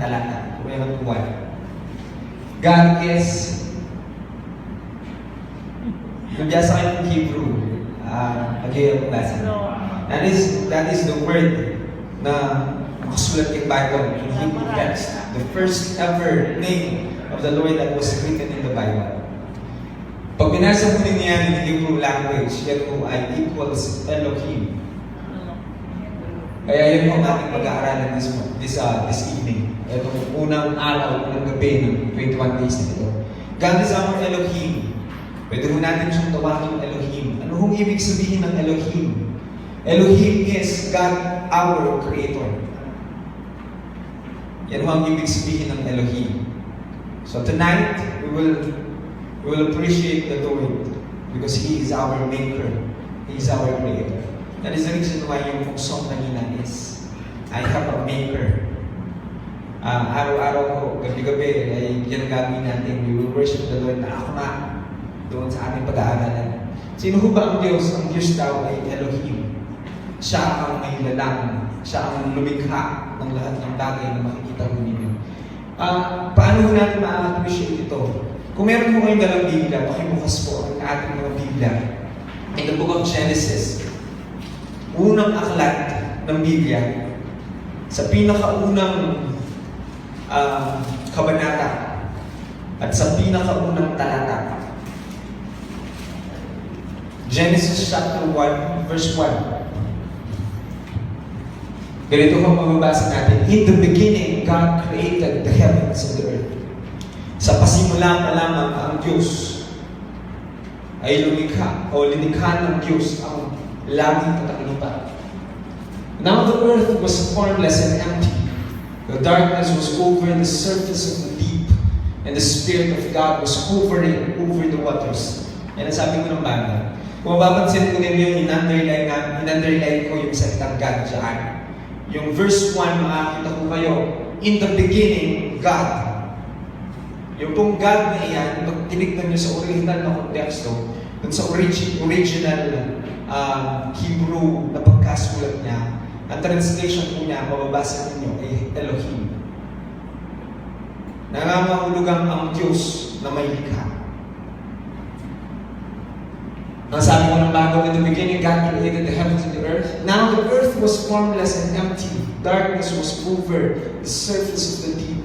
talata, Roman 1. God is, nabiyasa kayo ng Hebrew, again, basa. That is the word na makasulat yung Bible in Hebrew text. The first ever name of the Lord that was written in the Bible. Pag binasa mo din yan in Hebrew language, yan po ay equals Elohim. Kaya yun po ang ating pag-aaralan this evening. Ito unang araw, unang gabi ng 21 days na ito. God is our Elohim. Pwede mo natin siyang tawagin Elohim. Ano hong ibig sabihin ng Elohim? Elohim is God, our Creator. Yan ho ang ibig sabihin ng Elohim. So tonight, we will appreciate the Lord because He is our Maker. He is our Creator. That is the reason why yung song kanina is, I have a Maker. Araw-araw ko, gabi-gabi, ay ginagawin natin, we will worship the Lord na ako na doon sa ating pag-aaralan. Sino ho ba ang Diyos? Ang Diyos daw ay Elohim. Siya ang may lalang. Siya ang lumikha ng lahat ng bagay na makikita mo ninyo. Paano ho natin ma-appreciate ito? Kung meron mo kayong dalang Biblia, pakibukas po ang ating mga Biblia. In the book of Genesis, unang aklat ng Biblia, sa pinakaunang kabanata at sa pinakaunang talata. Genesis chapter 1, verse 1. Ganito ang mababasa natin. In the beginning, God created the heavens and the earth. Sa pasimula pa lamang ang Diyos ay lumikha o linikha ng Diyos ang langit at ang lupa. Now the earth was formless and empty. The darkness was over the surface of the deep, and the Spirit of God was hovering over the waters. Yan ang sabi ko ng banda. Kung mapapansin ko ninyo, in-underline ko yung salitang God dyan. Yung verse 1, makakita ko kayo, in the beginning, God. Yung pong God na iyan, pag tinignan nyo sa original na konteksto, dun sa original Hebrew na pagkasulat niya, ang translation po niya, mababasa ninyo, ay Elohim. Nangangahulugang ang Diyos na may likha. Ang sabi ko ng bago, in the beginning, God created the heavens and the earth. Now the earth was formless and empty. Darkness was over the surface of the deep.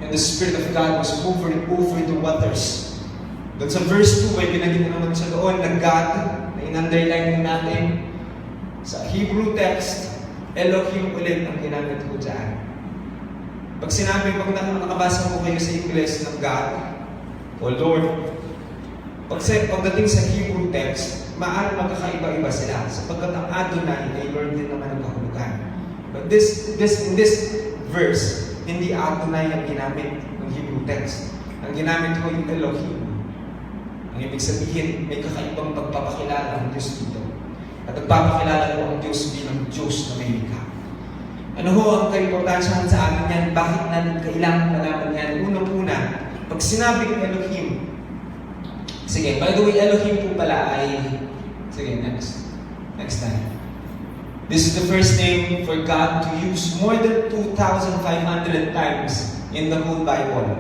And the Spirit of God was hovering over the waters. Doon sa verse 2, ay pinagin naman siya doon na God, na in-underline natin. Sa Hebrew text, Elohim ulit ang ginamit ko dyan. Pag nakabasa ko kayo sa English ng God, o Lord, pagdating sa Hebrew text, maaaring magkakaiba-iba sila sapagkat ang Adonai ay Lord din naman ang kahulugan. But in this verse, hindi Adonai ang ginamit ng Hebrew text. Ang ginamit ko yung Elohim. Ang ibig sabihin, may kakaibang pagpapakilala ang Diyos dito. At nagpapakilala ko ang Diyos bilang Diyos na may likha. Ano ho ang kaimportansyahan sa amin yan? Bakit natin kailangan malaman yan? Unang-una, pag sinabing Elohim, sige, by the way, Elohim po pala ay, sige, next time. This is the first name for God to use more than 2,500 times in the whole Bible.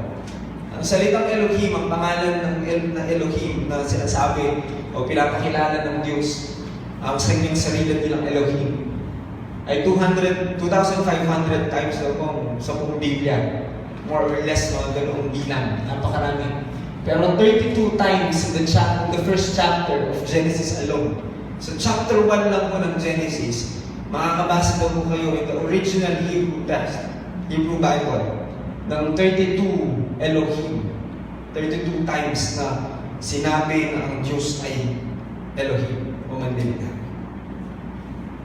Ang salitang Elohim, ang pangalan ng Elohim na sinasabi o pinapakilala ng Diyos ang kanyang sarili bilang Elohim ay 2,500 times daw sa buong Biblia. More or less, no, ganoong bilang. Napakarami. Pero 32 times in the first chapter of Genesis alone. So chapter 1 lang po ng Genesis, makakabasa daw po kayo in the original Hebrew text, Hebrew Bible, ng 32 Elohim. 32 times na sinabi na ang Diyos ay Elohim o mandilikha.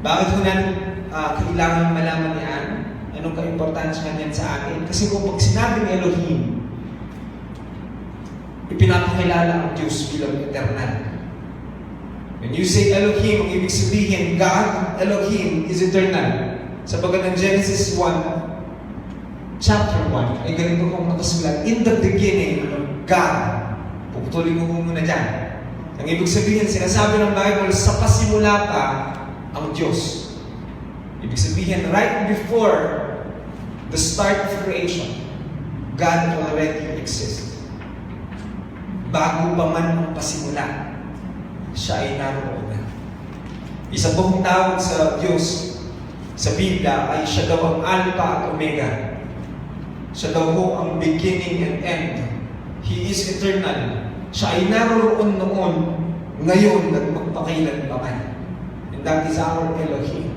Bakit po natin kailangan malaman yan? Anong ka-importansya niyan sa atin? Kasi kung pag sinabing Elohim, ipinapakilala ang Diyos bilang eternal. When you say Elohim, ang ibig sabihin, God, Elohim, is eternal. Sabagat ng Genesis 1, chapter 1, ay ganito kong nakasulat, in the beginning, God. Puputulin ko muna dyan. Ang ibig sabihin, sinasabi ng Bible, sa pasimula pa, ang Diyos. Ibig sabihin, right before the start of creation, God already exists. Bago pa man ang pasimula, siya ay naroon na. Isa pong tawag sa Diyos sa Biblia ay siya daw ang Alpha at Omega. Siya daw ho ang beginning and end. He is eternal. Siya ay naroon noon, ngayon, at magpakailanman. And that is our Elohim.